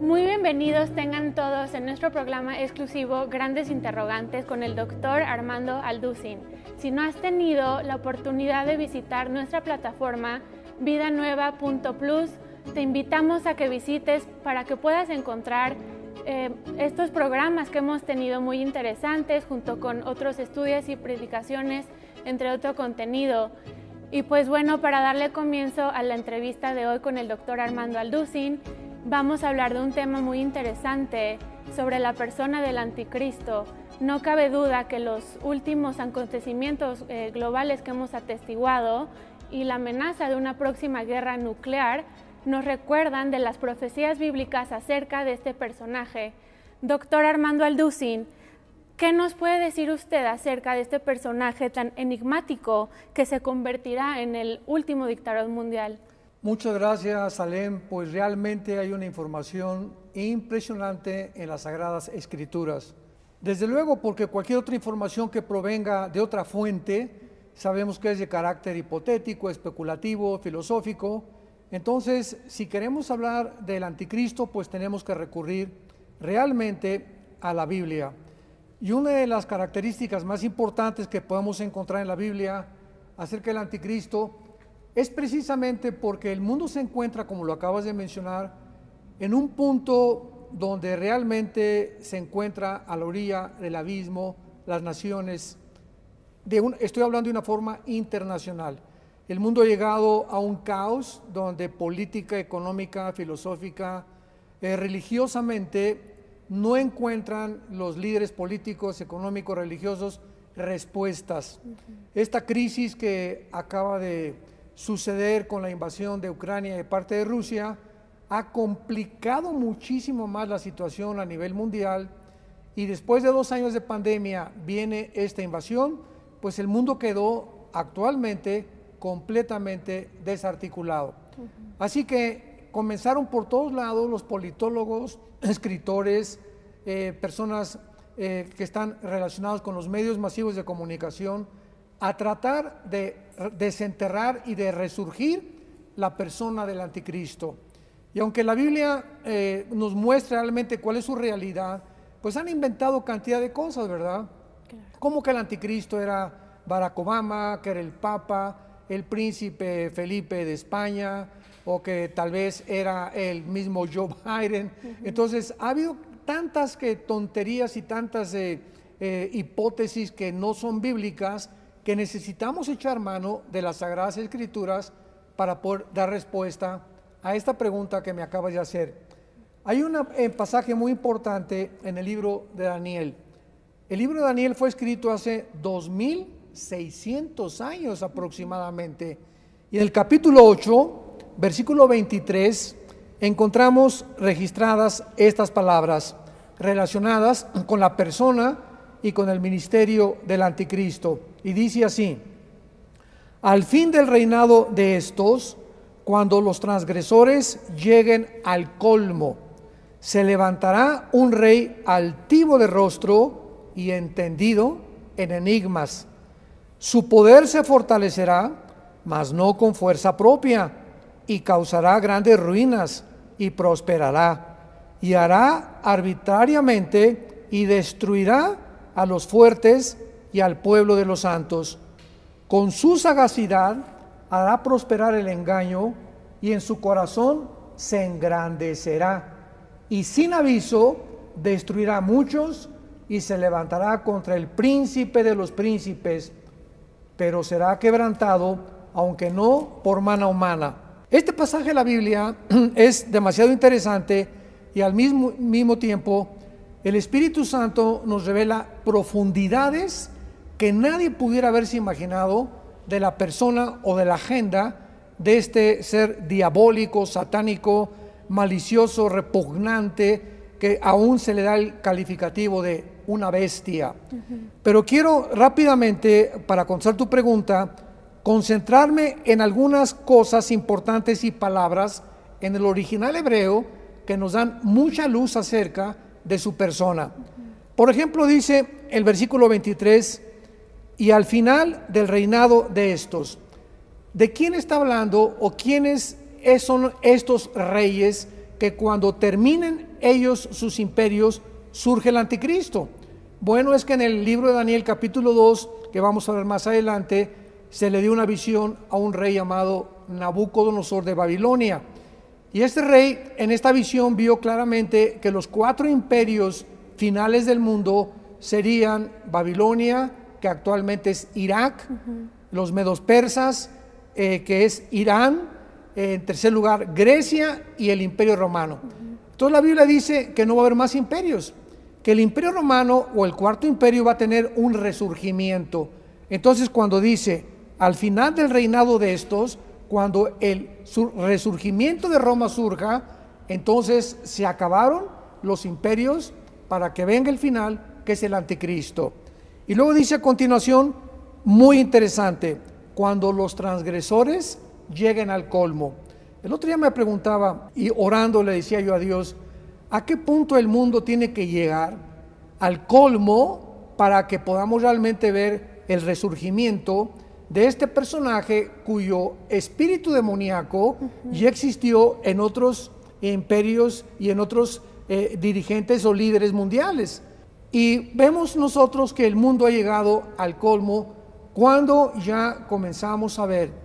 Muy bienvenidos tengan todos en nuestro programa exclusivo Grandes Interrogantes con el Dr. Armando Alducin. Si no has tenido la oportunidad de visitar nuestra plataforma vidanueva.plus, te invitamos a que visites para que puedas encontrar estos programas que hemos tenido muy interesantes junto con otros estudios y predicaciones, entre otro contenido. Y pues bueno, para darle comienzo a la entrevista de hoy con el Dr. Armando Alducin, vamos a hablar de un tema muy interesante sobre la persona del anticristo. No cabe duda que los últimos acontecimientos globales que hemos atestiguado y la amenaza de una próxima guerra nuclear nos recuerdan de las profecías bíblicas acerca de este personaje. Doctor Armando Alducin, ¿qué nos puede decir usted acerca de este personaje tan enigmático que se convertirá en el último dictador mundial? Muchas gracias, Salem. Pues realmente hay una información impresionante en las Sagradas Escrituras. Desde luego, porque cualquier otra información que provenga de otra fuente, sabemos que es de carácter hipotético, especulativo, filosófico. Entonces, si queremos hablar del anticristo, pues tenemos que recurrir realmente a la Biblia. Y una de las características más importantes que podemos encontrar en la Biblia acerca del anticristo es precisamente porque el mundo se encuentra, como lo acabas de mencionar, en un punto donde realmente se encuentra a la orilla del abismo, las naciones, estoy hablando de una forma internacional. El mundo ha llegado a un caos donde política, económica, filosófica, religiosamente no encuentran los líderes políticos, económicos, religiosos respuestas. Esta crisis que acaba de suceder con la invasión de Ucrania de parte de Rusia ha complicado muchísimo más la situación a nivel mundial, y después de 2 años de pandemia viene esta invasión, pues el mundo quedó actualmente completamente desarticulado. Así que comenzaron por todos lados los politólogos, escritores, personas que están relacionados con los medios masivos de comunicación a tratar de desenterrar y de resurgir la persona del anticristo. Y aunque la Biblia nos muestra realmente cuál es su realidad, pues han inventado cantidad de cosas, ¿verdad? Claro. Como que el anticristo era Barack Obama, que era el Papa, el príncipe Felipe de España, o que tal vez era el mismo Joe Biden. Entonces ha habido tantas tonterías y tantas hipótesis que no son bíblicas, que necesitamos echar mano de las Sagradas Escrituras para poder dar respuesta a esta pregunta que me acabas de hacer. Hay un pasaje muy importante en el libro de Daniel. El libro de Daniel fue escrito hace 2600 años aproximadamente, y en el capítulo 8, versículo 23, encontramos registradas estas palabras relacionadas con la persona y con el ministerio del anticristo. Y dice así: al fin del reinado de estos, cuando los transgresores lleguen al colmo, se levantará un rey altivo de rostro y entendido en enigmas. Su poder se fortalecerá, mas no con fuerza propia, y causará grandes ruinas y prosperará, y hará arbitrariamente y destruirá a los fuertes y al pueblo de los santos. Con su sagacidad hará prosperar el engaño, y en su corazón se engrandecerá, y sin aviso destruirá a muchos, y se levantará contra el príncipe de los príncipes, pero será quebrantado, aunque no por mano humana. Este pasaje de la Biblia es demasiado interesante, y al mismo tiempo el Espíritu Santo nos revela profundidades que nadie pudiera haberse imaginado de la persona o de la agenda de este ser diabólico, satánico, malicioso, repugnante, que aún se le da el calificativo de una bestia. Pero quiero rápidamente, para contestar tu pregunta, concentrarme en algunas cosas importantes y palabras en el original hebreo que nos dan mucha luz acerca de su persona. Por ejemplo, dice el versículo 23: y al final del reinado de estos. ¿De quién está hablando o quiénes son estos reyes que cuando terminen ellos sus imperios, surge el anticristo. Bueno, es que en el libro de Daniel capítulo 2, que vamos a ver más adelante, se le dio una visión a un rey llamado Nabucodonosor de Babilonia. Y este rey en esta visión vio claramente que los 4 imperios finales del mundo serían Babilonia, que actualmente es Irak, los medos persas, que es Irán, en tercer lugar Grecia y el imperio romano. Entonces la Biblia dice que no va a haber más imperios, que el imperio romano o el cuarto imperio va a tener un resurgimiento. Entonces cuando dice al final del reinado de estos, cuando el resurgimiento de Roma surja, entonces se acabaron los imperios para que venga el final, que es el anticristo. Y luego dice a continuación, muy interesante, cuando los transgresores lleguen al colmo. El otro día me preguntaba, y orando le decía yo a Dios, ¿a qué punto el mundo tiene que llegar al colmo para que podamos realmente ver el resurgimiento de este personaje cuyo espíritu demoníaco ya existió en otros imperios y en otros dirigentes o líderes mundiales? Y vemos nosotros que el mundo ha llegado al colmo cuando ya comenzamos a ver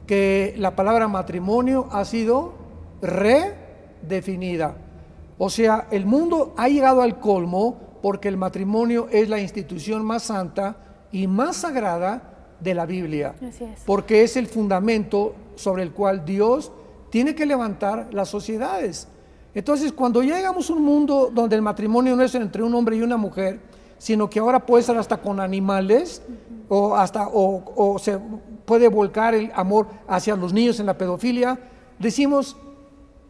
que la palabra matrimonio ha sido redefinida. O sea, el mundo ha llegado al colmo porque el matrimonio es la institución más santa y más sagrada de la Biblia. Así es. Porque es el fundamento sobre el cual Dios tiene que levantar las sociedades. Entonces, cuando llegamos a un mundo donde el matrimonio no es entre un hombre y una mujer, sino que ahora puede ser hasta con animales, o se puede volcar el amor hacia los niños en la pedofilia, decimos,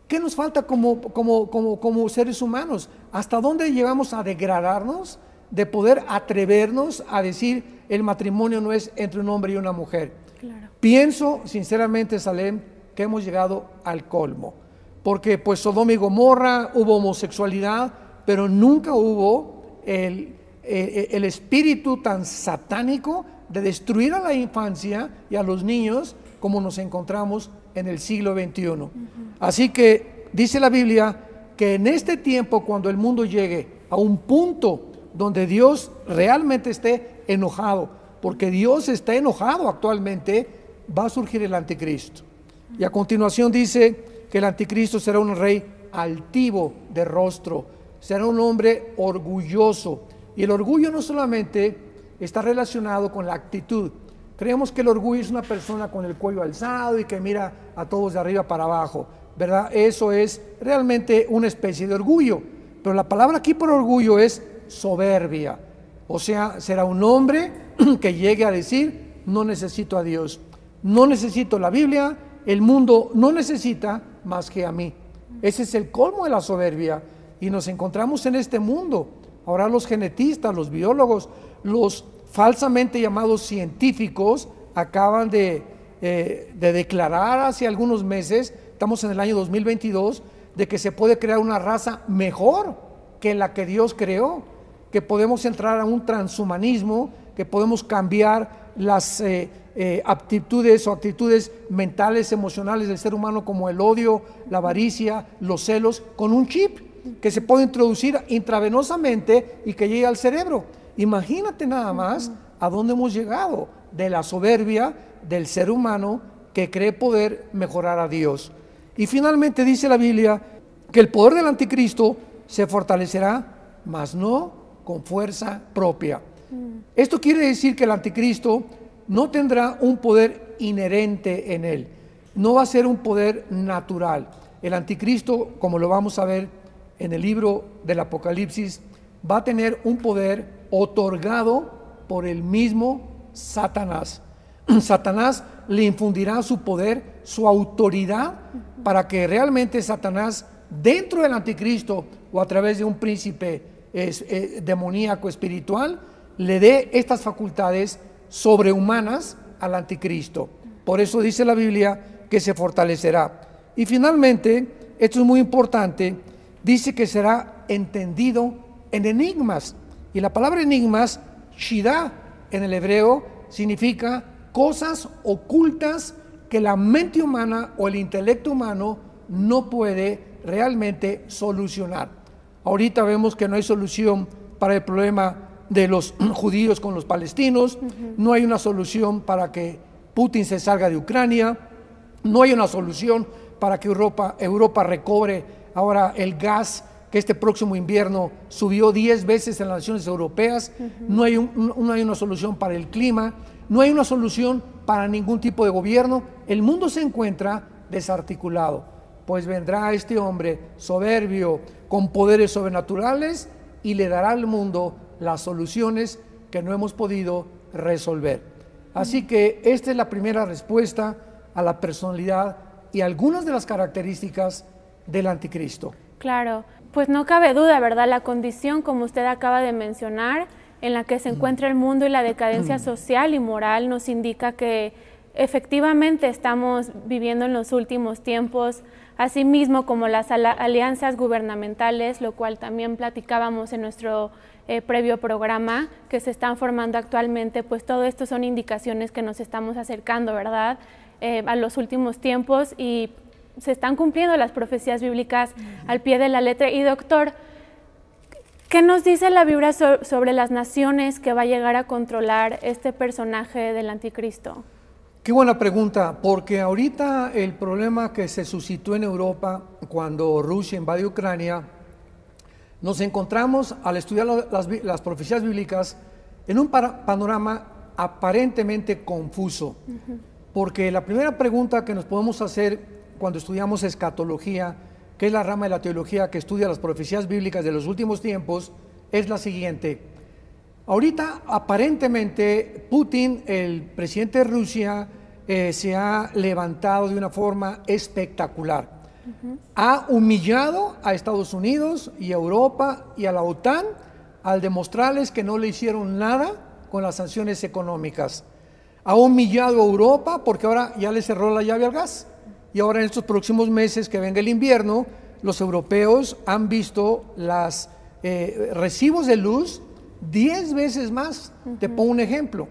¿qué nos falta como seres humanos? ¿Hasta dónde llegamos a degradarnos de poder atrevernos a decir el matrimonio no es entre un hombre y una mujer? Claro. Pienso sinceramente, Salem, que hemos llegado al colmo, porque pues Sodoma y Gomorra hubo homosexualidad, pero nunca hubo el espíritu tan satánico de destruir a la infancia y a los niños como nos encontramos en el siglo XXI. Así que dice la Biblia que en este tiempo, cuando el mundo llegue a un punto donde Dios realmente esté enojado, porque Dios está enojado actualmente, va a surgir el anticristo. Y a continuación dice que el anticristo será un rey altivo de rostro, será un hombre orgulloso. Y el orgullo no solamente está relacionado con la actitud. Creemos que el orgullo es una persona con el cuello alzado y que mira a todos de arriba para abajo, ¿verdad? Eso es realmente una especie de orgullo. Pero la palabra aquí por orgullo es soberbia. O sea, será un hombre que llegue a decir, no necesito a Dios, no necesito la Biblia, el mundo no necesita más que a mí. Ese es el colmo de la soberbia. Y nos encontramos en este mundo. Ahora los genetistas, los biólogos, los falsamente llamados científicos acaban de declarar hace algunos meses, estamos en el año 2022, de que se puede crear una raza mejor que la que Dios creó, que podemos entrar a un transhumanismo, que podemos cambiar las aptitudes o actitudes mentales, emocionales del ser humano, como el odio, la avaricia, los celos, con un chip que se puede introducir intravenosamente y que llegue al cerebro. Imagínate nada más a dónde hemos llegado de la soberbia del ser humano que cree poder mejorar a Dios. Y finalmente dice la Biblia que el poder del anticristo se fortalecerá, mas no con fuerza propia. Esto quiere decir que el anticristo no tendrá un poder inherente en él, no va a ser un poder natural. El anticristo, como lo vamos a ver en el libro del Apocalipsis, va a tener un poder otorgado por el mismo Satanás. Satanás le infundirá su poder, su autoridad, para que realmente Satanás, dentro del anticristo o a través de un príncipe demoníaco espiritual, le dé estas facultades sobrehumanas al anticristo. Por eso dice la Biblia que se fortalecerá. Y finalmente, esto es muy importante, dice que será entendido en enigmas. Y la palabra enigmas, shidá, en el hebreo, significa cosas ocultas que la mente humana o el intelecto humano no puede realmente solucionar. Ahorita vemos que no hay solución para el problema de los judíos con los palestinos, no hay una solución para que Putin se salga de Ucrania, no hay una solución para que Europa recobre ahora el gas que este próximo invierno subió 10 veces en las naciones europeas, no hay una solución para el clima, no hay una solución para ningún tipo de gobierno. El mundo se encuentra desarticulado, pues vendrá este hombre soberbio con poderes sobrenaturales y le dará al mundo las soluciones que no hemos podido resolver. Así que esta es la primera respuesta a la personalidad y algunas de las características del anticristo. Claro, pues no cabe duda, ¿verdad? La condición, como usted acaba de mencionar, en la que se encuentra el mundo y la decadencia social y moral nos indica que efectivamente estamos viviendo en los últimos tiempos, asimismo como las alianzas gubernamentales, lo cual también platicábamos en nuestro previo programa, que se están formando actualmente, pues todo esto son indicaciones que nos estamos acercando, ¿verdad?, a los últimos tiempos, y se están cumpliendo las profecías bíblicas al pie de la letra. Y doctor, ¿qué nos dice la Biblia sobre las naciones que va a llegar a controlar este personaje del anticristo? Qué buena pregunta, porque ahorita el problema que se suscitó en Europa cuando Rusia invadió Ucrania, nos encontramos al estudiar las profecías bíblicas en un panorama aparentemente confuso, porque la primera pregunta que nos podemos hacer cuando estudiamos escatología, que es la rama de la teología que estudia las profecías bíblicas de los últimos tiempos, es la siguiente. Ahorita aparentemente Putin, el presidente de Rusia, se ha levantado de una forma espectacular. Ha humillado a Estados Unidos y a Europa y a la OTAN al demostrarles que no le hicieron nada con las sanciones económicas. Ha humillado a Europa porque ahora ya le cerró la llave al gas. Y ahora en estos próximos meses que venga el invierno, los europeos han visto los recibos de luz 10 veces más. Te pongo un ejemplo.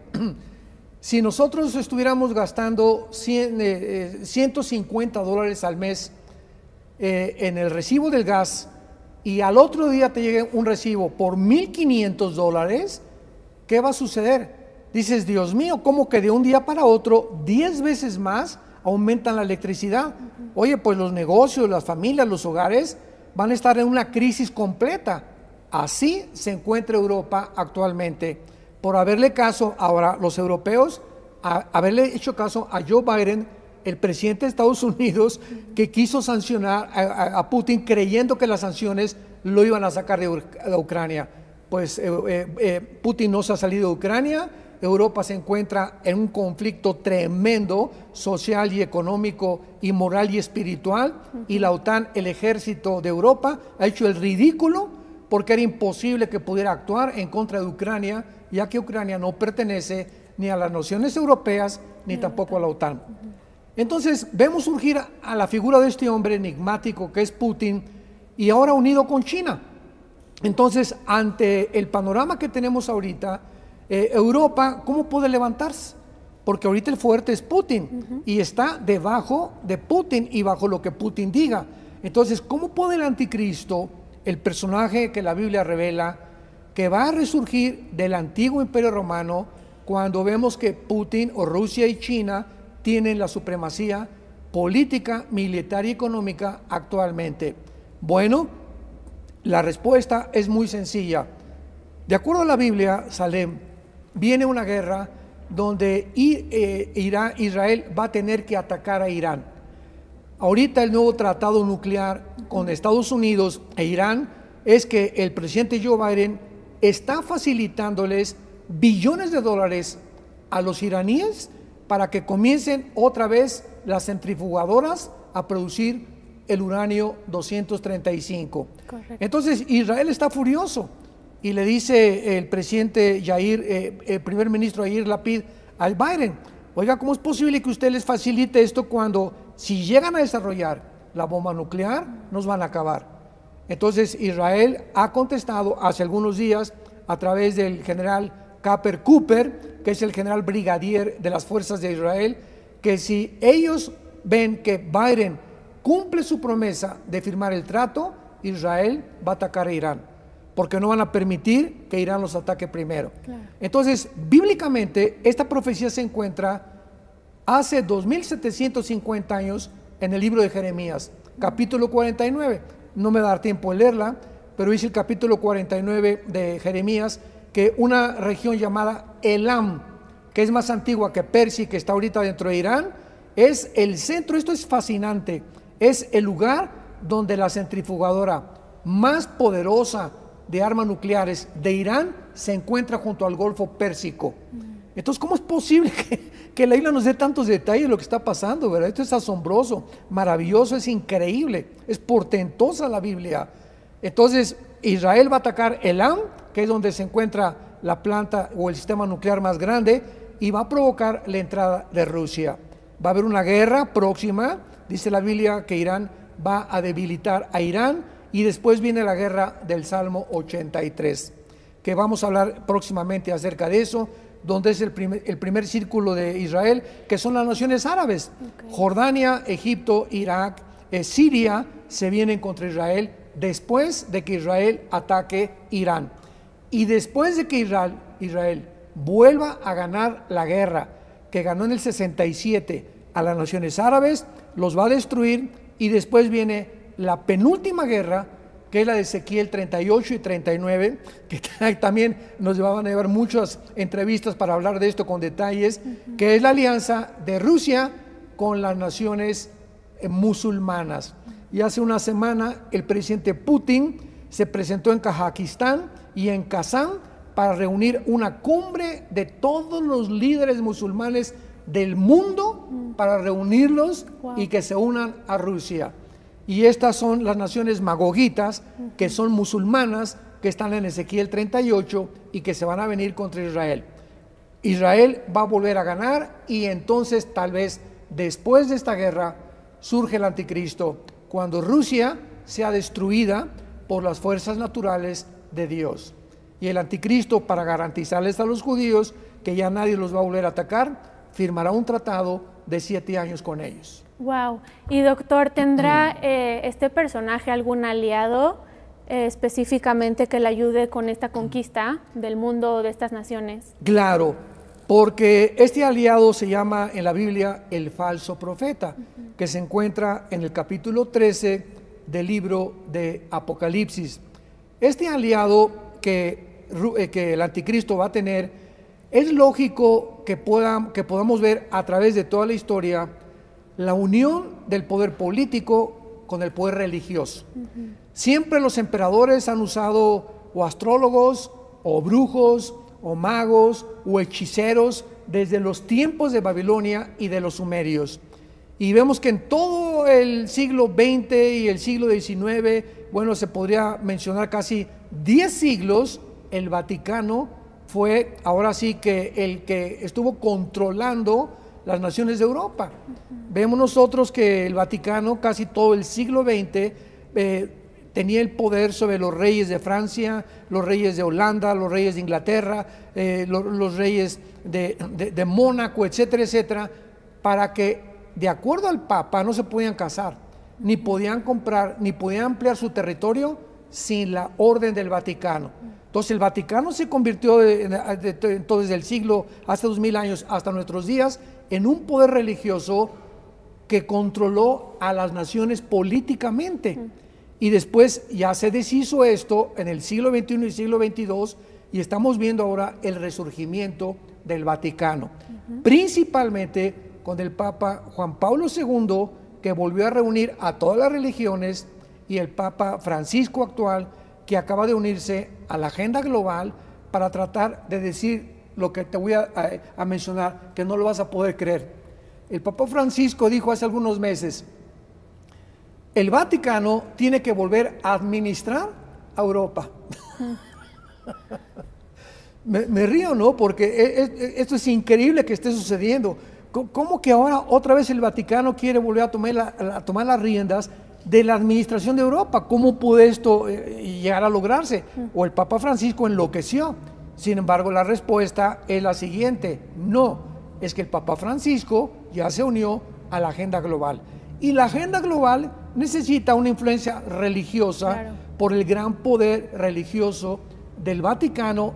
Si nosotros estuviéramos gastando $150 al mes en el recibo del gas y al otro día te llegue un recibo por $1,500, ¿qué va a suceder? Dices, Dios mío, ¿cómo que de un día para otro 10 veces más aumentan la electricidad? Oye, pues los negocios, las familias, los hogares van a estar en una crisis completa. Así se encuentra Europa actualmente, por haberle caso ahora los europeos, haberle hecho caso a Joe Biden, el presidente de Estados Unidos, que quiso sancionar a Putin creyendo que las sanciones lo iban a sacar de Ucrania. Pues Putin no se ha salido de Ucrania. Europa se encuentra en un conflicto tremendo, social y económico y moral y espiritual, y la OTAN, el ejército de Europa, ha hecho el ridículo porque era imposible que pudiera actuar en contra de Ucrania, ya que Ucrania no pertenece ni a las naciones europeas ni tampoco a la OTAN. Entonces vemos surgir a la figura de este hombre enigmático que es Putin, y ahora unido con China. Entonces, ante el panorama que tenemos ahorita, Europa, ¿cómo puede levantarse? Porque ahorita el fuerte es Putin y está debajo de Putin y bajo lo que Putin diga. Entonces, ¿cómo puede el anticristo, el personaje que la Biblia revela, que va a resurgir del antiguo imperio romano, cuando vemos que Putin o Rusia y China tienen la supremacía política, militar y económica actualmente? Bueno, la respuesta es muy sencilla. De acuerdo a la Biblia, Salem, viene una guerra donde Israel va a tener que atacar a Irán. Ahorita el nuevo tratado nuclear con Estados Unidos e Irán es que el presidente Joe Biden está facilitándoles billones de dólares a los iraníes para que comiencen otra vez las centrifugadoras a producir el uranio 235. Correcto. Entonces Israel está furioso. Y le dice el presidente el primer ministro Yair Lapid al Biden, oiga, ¿cómo es posible que usted les facilite esto cuando si llegan a desarrollar la bomba nuclear nos van a acabar? Entonces Israel ha contestado hace algunos días a través del general Caper Cooper, que es el general brigadier de las fuerzas de Israel, que si ellos ven que Biden cumple su promesa de firmar el trato, Israel va a atacar a Irán, porque no van a permitir que Irán los ataque primero. Claro. Entonces, bíblicamente, esta profecía se encuentra hace 2750 años en el libro de Jeremías, capítulo 49. No me va a dar tiempo de leerla, pero dice el capítulo 49 de Jeremías que una región llamada Elam, que es más antigua que Persia, que está ahorita dentro de Irán, es el centro. Esto es fascinante, es el lugar donde la centrifugadora más poderosa de armas nucleares de Irán se encuentra junto al Golfo Pérsico. Entonces, ¿cómo es posible que la Biblia nos dé tantos detalles de lo que está pasando, ¿verdad? Esto es asombroso, maravilloso, es increíble, es portentosa la Biblia. Entonces, Israel va a atacar Elam, que es donde se encuentra la planta o el sistema nuclear más grande, y va a provocar la entrada de Rusia. Va a haber una guerra próxima, dice la Biblia que Irán va a debilitar a Irán, y después viene la guerra del Salmo 83, que vamos a hablar próximamente acerca de eso, donde es el primer círculo de Israel, que son las naciones árabes. Okay. Jordania, Egipto, Irak, Siria se vienen contra Israel después de que Israel ataque Irán. Y después de que Israel vuelva a ganar la guerra que ganó en el 67 a las naciones árabes, los va a destruir, y después viene la penúltima guerra, que es la de Ezequiel 38 y 39, que también nos van a llevar muchas entrevistas para hablar de esto con detalles, que es la alianza de Rusia con las naciones musulmanas. Y hace una semana el presidente Putin se presentó en Kazajistán y en Kazán para reunir una cumbre de todos los líderes musulmanes del mundo, para reunirlos y que se unan a Rusia. Y estas son las naciones magogitas, que son musulmanas, que están en Ezequiel 38 y que se van a venir contra Israel. Israel va a volver a ganar, y entonces tal vez después de esta guerra surge el anticristo, cuando Rusia sea destruida por las fuerzas naturales de Dios. Y el anticristo, para garantizarles a los judíos que ya nadie los va a volver a atacar, firmará un tratado de 7 años con ellos. Wow. Y doctor, ¿tendrá este personaje algún aliado específicamente que le ayude con esta conquista del mundo, de estas naciones? Claro, porque este aliado se llama en la Biblia el falso profeta, que se encuentra en el capítulo 13 del libro de Apocalipsis. Este aliado que el anticristo va a tener, es lógico que podamos ver a través de toda la historia la unión del poder político con el poder religioso. Siempre los emperadores han usado o astrólogos, o brujos, o magos, o hechiceros, desde los tiempos de Babilonia y de los sumerios. Y vemos que en todo el siglo XX y el siglo XIX, bueno, se podría mencionar casi 10 siglos, el Vaticano fue ahora sí que el que estuvo controlando las naciones de Europa. Vemos nosotros que el Vaticano casi todo el siglo XX tenía el poder sobre los reyes de Francia, los reyes de Holanda, los reyes de Inglaterra, los reyes de Mónaco, etcétera, etcétera, para que, de acuerdo al Papa, no se podían casar, ni podían comprar, ni podían ampliar su territorio sin la orden del Vaticano. Entonces el Vaticano se convirtió desde el siglo, hace 2000 años hasta nuestros días, en un poder religioso que controló a las naciones políticamente. Y después ya se deshizo esto en el siglo XXI y siglo XXII, y estamos viendo ahora el resurgimiento del Vaticano, principalmente con el Papa Juan Pablo II, que volvió a reunir a todas las religiones, y el Papa Francisco actual, que acaba de unirse a la agenda global para tratar de decir lo que te voy a mencionar, que no lo vas a poder creer. El Papa Francisco dijo hace algunos meses: el Vaticano tiene que volver a administrar a Europa. Me río, ¿no? Porque esto es increíble que esté sucediendo. ¿Cómo que ahora otra vez el Vaticano quiere volver a tomar las riendas de la administración de Europa? ¿Cómo puede esto llegar a lograrse? O el Papa Francisco enloqueció. Sin embargo, la respuesta es la siguiente: no, es que el Papa Francisco ya se unió a la agenda global. Y la agenda global necesita una influencia religiosa, Claro. por el gran poder religioso del Vaticano,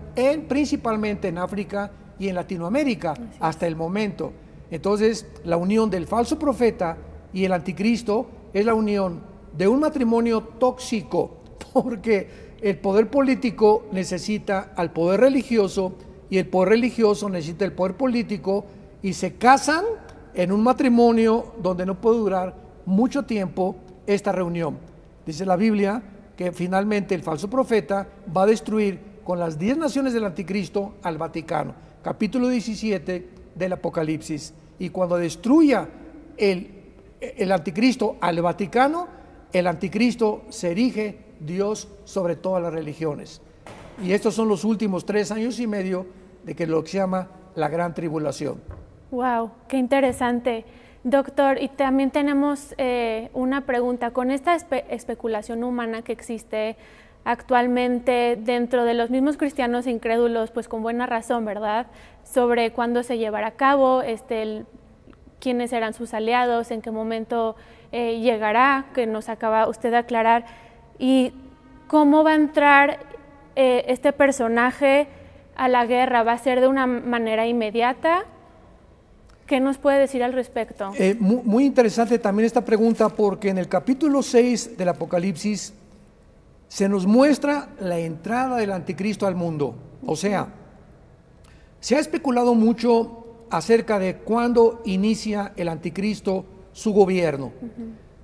principalmente en África y en Latinoamérica, hasta el momento. Entonces, la unión del falso profeta y el anticristo es la unión de un matrimonio tóxico, porque el poder político necesita al poder religioso y el poder religioso necesita el poder político, y se casan en un matrimonio donde no puede durar mucho tiempo esta reunión. Dice la Biblia que finalmente el falso profeta va a destruir con las 10 naciones del anticristo al Vaticano. Capítulo 17 del Apocalipsis. Y cuando destruya el anticristo al Vaticano, el anticristo se erige Dios sobre todas las religiones. Y estos son los últimos 3 años y medio de que lo que se llama la gran tribulación. Wow, qué interesante. Doctor, y también tenemos una pregunta. Con esta especulación humana que existe actualmente dentro de los mismos cristianos incrédulos, pues con buena razón, ¿verdad?, sobre cuándo se llevará a cabo, quiénes serán sus aliados, en qué momento llegará, que nos acaba usted de aclarar, y cómo va a entrar este personaje a la guerra. ¿Va a ser de una manera inmediata? ¿Qué nos puede decir al respecto? Muy interesante también esta pregunta, porque en el capítulo 6 del Apocalipsis se nos muestra la entrada del anticristo al mundo. O sea, se ha especulado mucho acerca de cuándo inicia el anticristo su gobierno.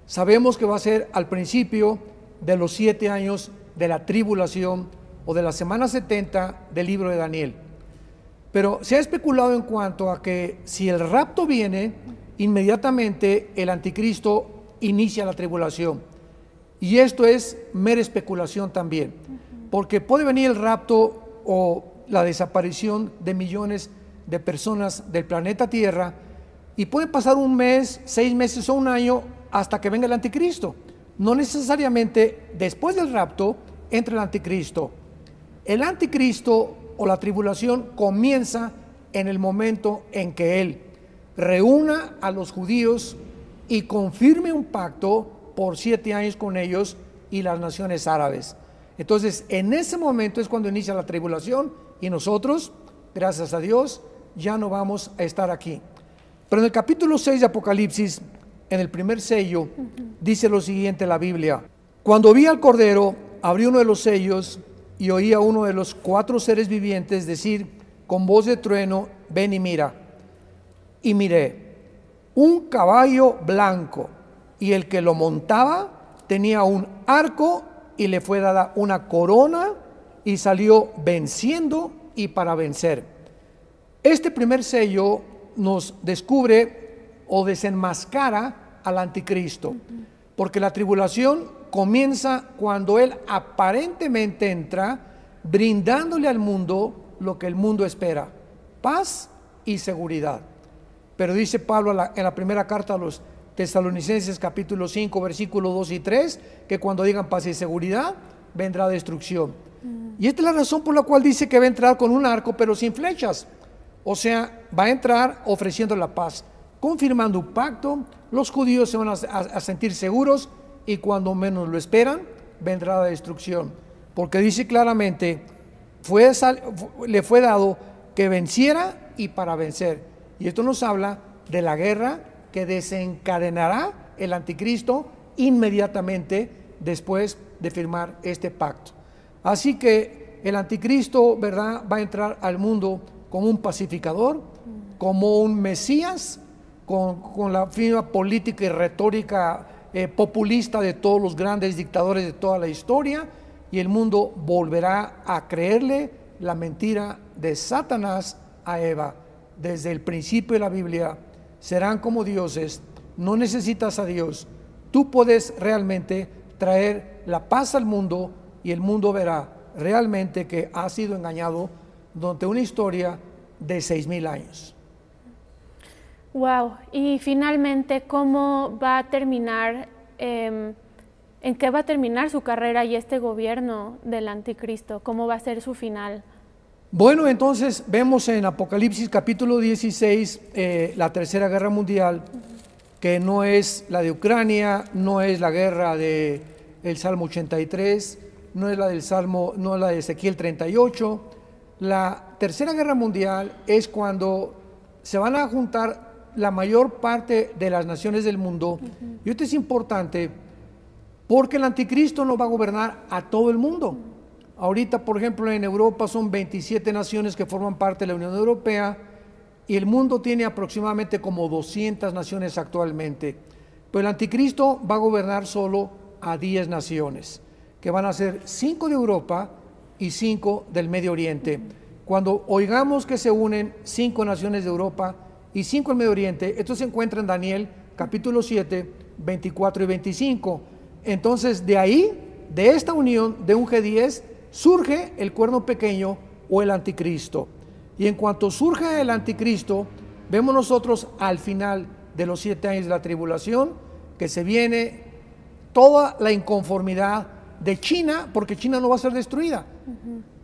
Sabemos que va a ser al principio de los 7 años de la tribulación o de la semana 70 del libro de Daniel. Pero se ha especulado en cuanto a que si el rapto viene, inmediatamente el anticristo inicia la tribulación. Y esto es mera especulación también, porque puede venir el rapto o la desaparición de millones de personas del planeta Tierra, y puede pasar 1 mes, 6 meses o 1 año hasta que venga el anticristo. No necesariamente después del rapto entra el anticristo. El anticristo o la tribulación comienza en el momento en que él reúna a los judíos y confirme un pacto por 7 años con ellos y las naciones árabes. Entonces, en ese momento es cuando inicia la tribulación, y nosotros, gracias a Dios, ya no vamos a estar aquí. Pero en el capítulo 6 de Apocalipsis, en el primer sello, dice lo siguiente la Biblia: cuando vi al Cordero, abrí uno de los sellos y oí a uno de los 4 seres vivientes decir con voz de trueno: ven y mira. Y miré un caballo blanco, y el que lo montaba tenía un arco, y le fue dada una corona, y salió venciendo y para vencer. Este primer sello nos descubre o desenmascara al anticristo, porque la tribulación comienza cuando él aparentemente entra brindándole al mundo lo que el mundo espera: paz y seguridad. Pero dice Pablo en la primera carta a los Tesalonicenses, capítulo 5, versículos 2 y 3, que cuando digan paz y seguridad, vendrá destrucción. Y esta es la razón por la cual dice que va a entrar con un arco, pero sin flechas. O sea, va a entrar ofreciendo la paz, confirmando un pacto. Los judíos se van a sentir seguros, y cuando menos lo esperan, vendrá la destrucción. Porque dice claramente, le fue dado que venciera y para vencer. Y esto nos habla de la guerra que desencadenará el anticristo inmediatamente después de firmar este pacto. Así que el anticristo, ¿verdad?, va a entrar al mundo como un pacificador, como un Mesías, con la firma política y retórica populista de todos los grandes dictadores de toda la historia, y el mundo volverá a creerle la mentira de Satanás a Eva. Desde el principio de la Biblia, serán como dioses, no necesitas a Dios. Tú puedes realmente traer la paz al mundo, y el mundo verá realmente que ha sido engañado durante una historia de 6,000 años. Wow. Y finalmente, ¿cómo va a terminar, en qué va a terminar su carrera y este gobierno del anticristo? ¿Cómo va a ser su final? Bueno, entonces vemos en Apocalipsis capítulo 16 la Tercera Guerra Mundial, que no es la de Ucrania, no es la guerra del Salmo 83, no es la del Salmo, no es la de Ezequiel 38. La Tercera Guerra Mundial es cuando se van a juntar la mayor parte de las naciones del mundo. Y esto es importante porque el anticristo no va a gobernar a todo el mundo. Ahorita, por ejemplo, en Europa son 27 naciones que forman parte de la Unión Europea y el mundo tiene aproximadamente como 200 naciones actualmente. Pero el anticristo va a gobernar solo a 10 naciones, que van a ser 5 de Europa y 5 del Medio Oriente. Cuando oigamos que se unen 5 naciones de Europa y 5 del Medio Oriente, esto se encuentra en Daniel capítulo 7, 24 y 25. Entonces de ahí, de esta unión de un G10, surge el cuerno pequeño o el anticristo. Y en cuanto surge el anticristo, vemos nosotros al final de los 7 años de la tribulación, que se viene toda la inconformidad de China, porque China no va a ser destruida.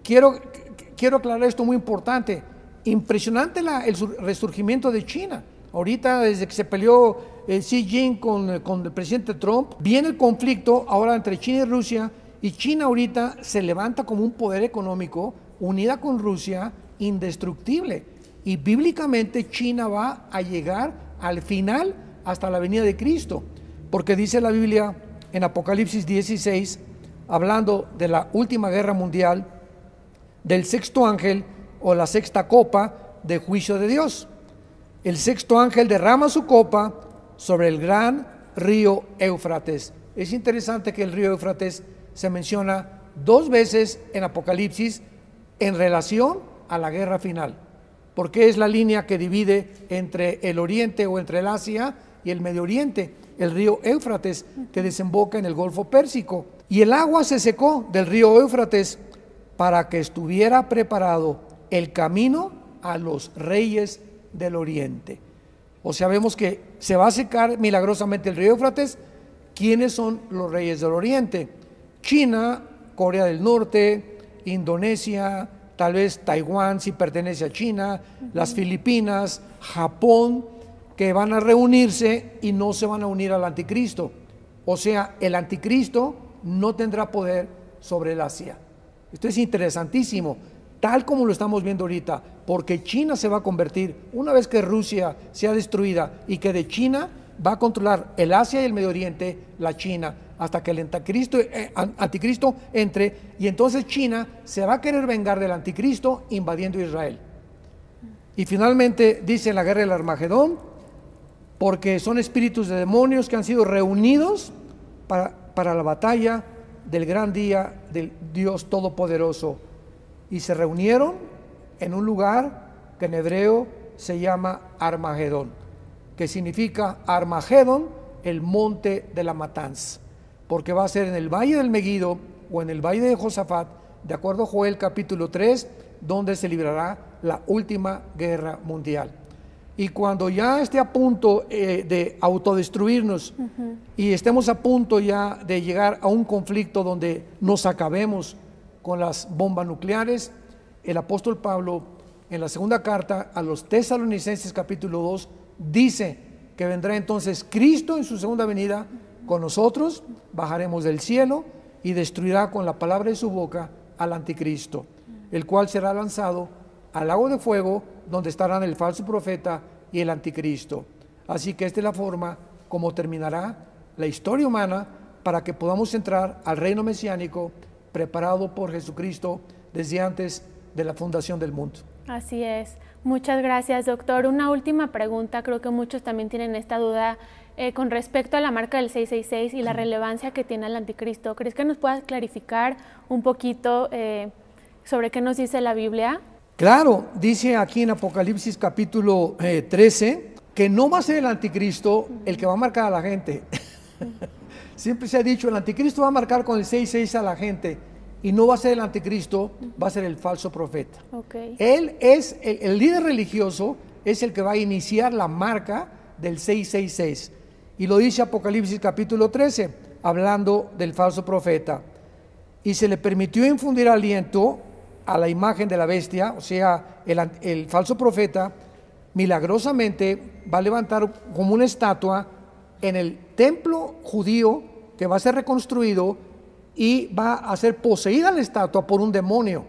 Quiero aclarar esto muy importante. Impresionante el resurgimiento de China. Ahorita, desde que se peleó Xi Jinping con el presidente Trump, viene el conflicto ahora entre China y Rusia, y China ahorita se levanta como un poder económico, unida con Rusia, indestructible. Y bíblicamente China va a llegar al final hasta la venida de Cristo, porque dice la Biblia en Apocalipsis 16, hablando de la última guerra mundial, del sexto ángel o la sexta copa de juicio de Dios. El sexto ángel derrama su copa sobre el gran río Éufrates. Es interesante que el río Éufrates se menciona 2 veces en Apocalipsis en relación a la guerra final, porque es la línea que divide entre el oriente o entre el Asia y el Medio Oriente, el río Éufrates, que desemboca en el Golfo Pérsico. Y el agua se secó del río Éufrates para que estuviera preparado el camino a los reyes del oriente. O sea, vemos que se va a secar milagrosamente el río Éufrates. ¿Quiénes son los reyes del oriente? China, Corea del Norte, Indonesia, tal vez Taiwán si pertenece a China, las Filipinas, Japón, que van a reunirse y no se van a unir al anticristo. O sea, el anticristo no tendrá poder sobre el Asia. Esto es interesantísimo, tal como lo estamos viendo ahorita, porque China se va a convertir, una vez que Rusia sea destruida y que de China va a controlar el Asia y el Medio Oriente, la China, hasta que el anticristo entre, y entonces China se va a querer vengar del anticristo invadiendo Israel. Y finalmente dice en la guerra del Armagedón, porque son espíritus de demonios que han sido reunidos para la batalla del gran día del Dios Todopoderoso, y se reunieron en un lugar que en hebreo se llama Armagedón, que significa Armagedón, el monte de la matanza, porque va a ser en el valle del Meguido o en el valle de Josafat, de acuerdo a Joel capítulo 3, donde se librará la última guerra mundial. Y cuando ya esté a punto de autodestruirnos y estemos a punto ya de llegar a un conflicto donde nos acabemos con las bombas nucleares, el apóstol Pablo en la segunda carta a los Tesalonicenses capítulo 2 dice que vendrá entonces Cristo en su segunda venida con nosotros, bajaremos del cielo y destruirá con la palabra de su boca al anticristo, el cual será lanzado al lago de fuego, donde estarán el falso profeta y el anticristo. Así que esta es la forma como terminará la historia humana para que podamos entrar al reino mesiánico preparado por Jesucristo desde antes de la fundación del mundo. Así es. Muchas gracias, doctor. Una última pregunta, creo que muchos también tienen esta duda con respecto a la marca del 666 y la relevancia que tiene el anticristo. ¿Crees que nos puedas clarificar un poquito sobre qué nos dice la Biblia? Claro, dice aquí en Apocalipsis capítulo 13 que no va a ser el anticristo el que va a marcar a la gente. Siempre se ha dicho, el anticristo va a marcar con el 666 a la gente, y no va a ser el anticristo, va a ser el falso profeta. Él es el líder religioso, es el que va a iniciar la marca del 666. Y lo dice Apocalipsis capítulo 13, hablando del falso profeta. Y se le permitió infundir aliento a la imagen de la bestia, o sea, el falso profeta milagrosamente va a levantar como una estatua en el templo judío que va a ser reconstruido y va a ser poseída la estatua por un demonio.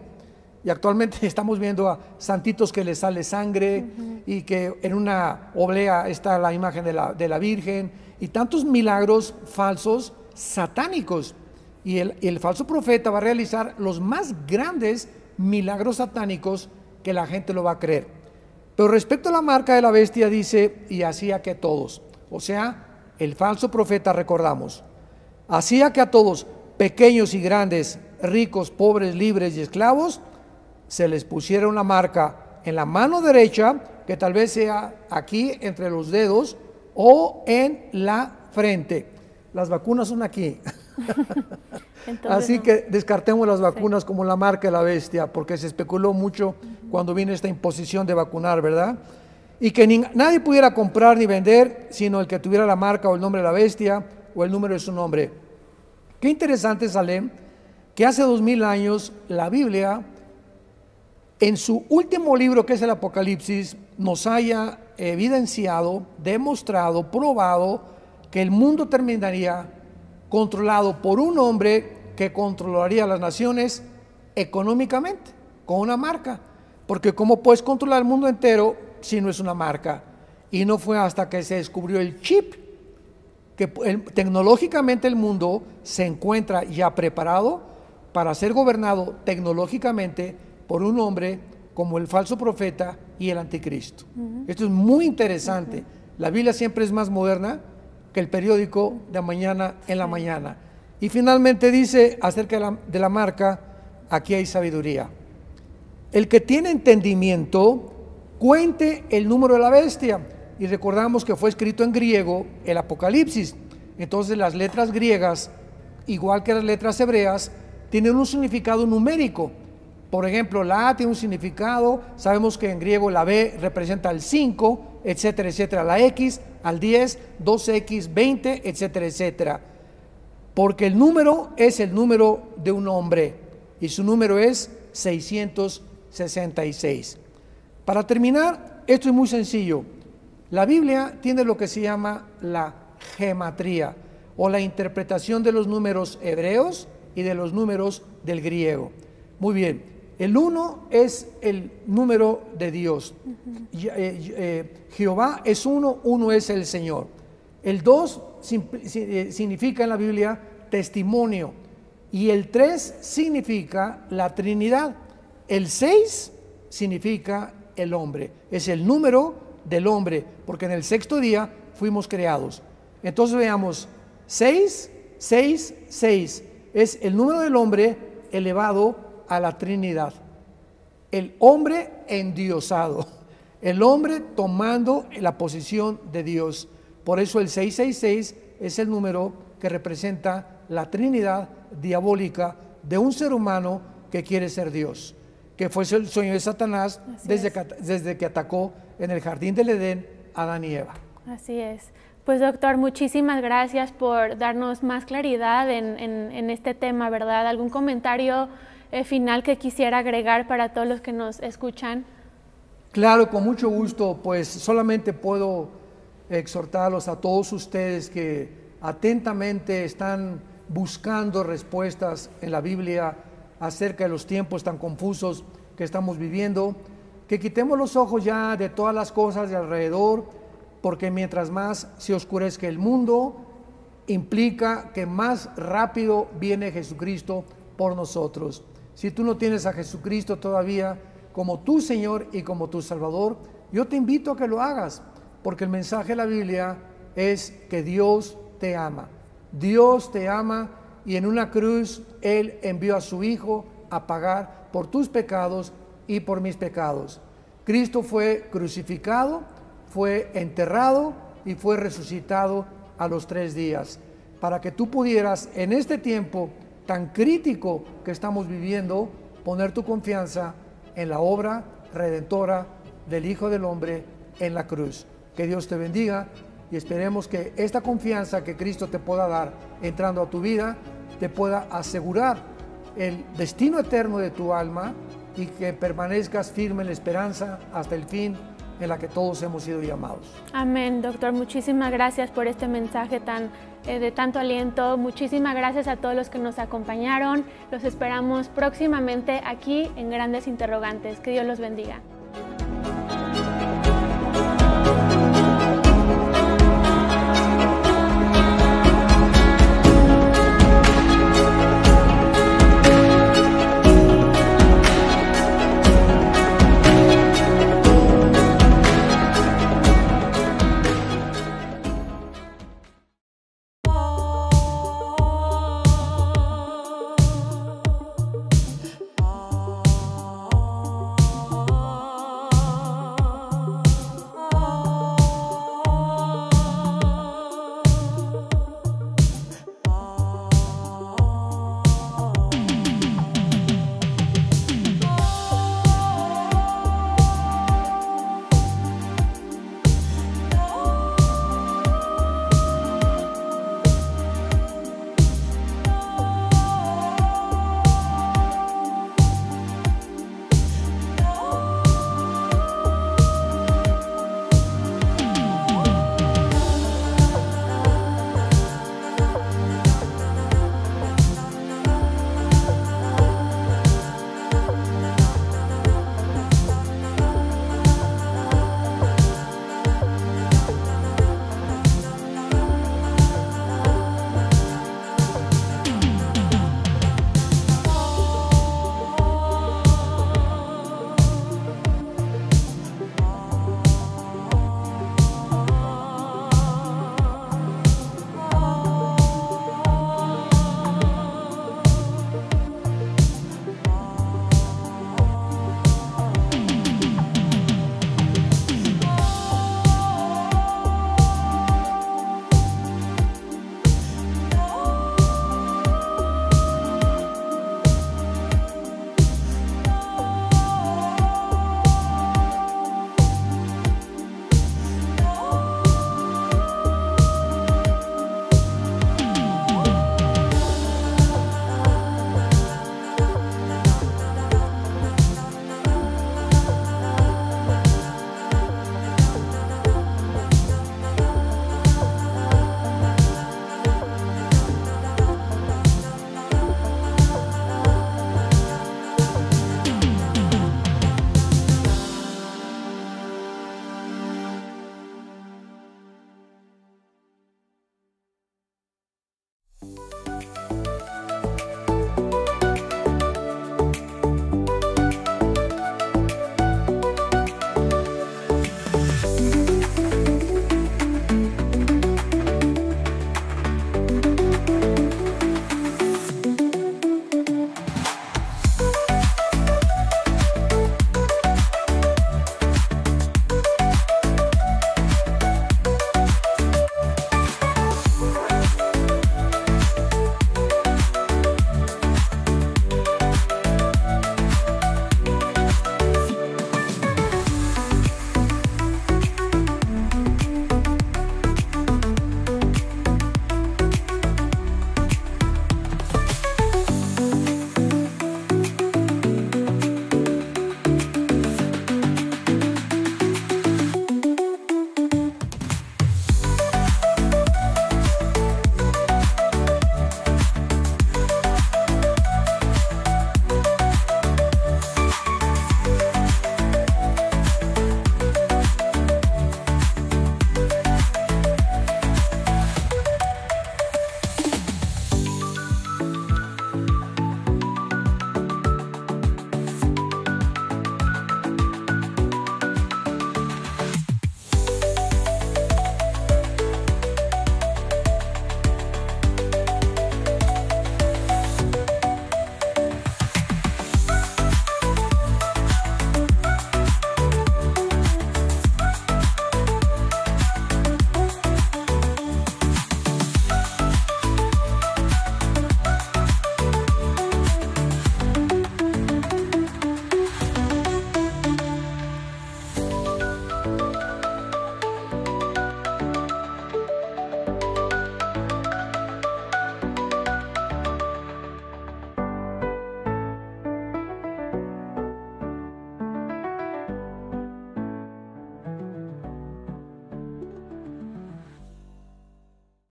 Y actualmente estamos viendo a santitos que les sale sangre y que en una oblea está la imagen de la Virgen y tantos milagros falsos satánicos. Y el falso profeta va a realizar los más grandes milagros satánicos que la gente lo va a creer. Pero respecto a la marca de la bestia dice, y hacía que todos, o sea, el falso profeta, recordamos, hacía que a todos, pequeños y grandes, ricos, pobres, libres y esclavos, se les pusiera una marca en la mano derecha, que tal vez sea aquí entre los dedos o en la frente. Las vacunas son aquí. Así que descartemos las vacunas como la marca de la bestia, porque se especuló mucho cuando vino esta imposición de vacunar, ¿verdad? Y que nadie pudiera comprar ni vender, sino el que tuviera la marca o el nombre de la bestia o el número de su nombre. Qué interesante, Salem, que hace 2000 años la Biblia, en su último libro, que es el Apocalipsis, nos haya evidenciado, demostrado, probado que el mundo terminaría controlado por un hombre que controlaría las naciones económicamente, con una marca. Porque ¿cómo puedes controlar el mundo entero si no es una marca? Y no fue hasta que se descubrió el chip, que tecnológicamente el mundo se encuentra ya preparado para ser gobernado tecnológicamente por un hombre como el falso profeta y el anticristo. Esto es muy interesante. La Biblia siempre es más moderna que el periódico de mañana en la mañana. Y finalmente dice acerca de la marca, aquí hay sabiduría. El que tiene entendimiento, cuente el número de la bestia. Y recordamos que fue escrito en griego el Apocalipsis. Entonces las letras griegas, igual que las letras hebreas, tienen un significado numérico. Por ejemplo, la A tiene un significado, sabemos que en griego la B representa el 5, etcétera, etcétera, la X al 10, 2X, 20, etcétera, etcétera. Porque el número es el número de un hombre y su número es 666. Para terminar, esto es muy sencillo. La Biblia tiene lo que se llama la gematría o la interpretación de los números hebreos y de los números del griego. Muy bien, el 1 es el número de Dios. Jehová es uno, uno es el Señor. El 2 significa en la Biblia testimonio y el 3 significa la Trinidad. El 6 significa el hombre, es el número del hombre, porque en el sexto día fuimos creados. Entonces veamos, 6, 6, 6 es el número del hombre elevado a la Trinidad. El hombre endiosado, el hombre tomando la posición de Dios. Por eso el 666 es el número que representa la Trinidad diabólica de un ser humano que quiere ser Dios, que fue el sueño de Satanás desde que atacó en el jardín del Edén a Adán y Eva. Así es. Pues doctor, muchísimas gracias por darnos más claridad en este tema, ¿verdad? ¿Algún comentario final que quisiera agregar para todos los que nos escuchan? Claro, con mucho gusto, pues solamente puedo exhortarlos a todos ustedes que atentamente están buscando respuestas en la Biblia acerca de los tiempos tan confusos que estamos viviendo, que quitemos los ojos ya de todas las cosas de alrededor, porque mientras más se oscurezca el mundo, implica que más rápido viene Jesucristo por nosotros. Si tú no tienes a Jesucristo todavía como tu Señor y como tu Salvador, yo te invito a que lo hagas, porque el mensaje de la Biblia es que Dios te ama. Dios te ama y en una cruz Él envió a su Hijo a pagar por tus pecados y por mis pecados. Cristo fue crucificado, fue enterrado y fue resucitado a los 3 días, para que tú pudieras en este tiempo tan crítico que estamos viviendo, poner tu confianza en la obra redentora del Hijo del Hombre en la cruz. Que Dios te bendiga y esperemos que esta confianza que Cristo te pueda dar entrando a tu vida, te pueda asegurar el destino eterno de tu alma y que permanezcas firme en la esperanza hasta el fin en la que todos hemos sido llamados. Amén, doctor. Muchísimas gracias por este mensaje de tanto aliento. Muchísimas gracias a todos los que nos acompañaron. Los esperamos próximamente aquí en Grandes Interrogantes. Que Dios los bendiga.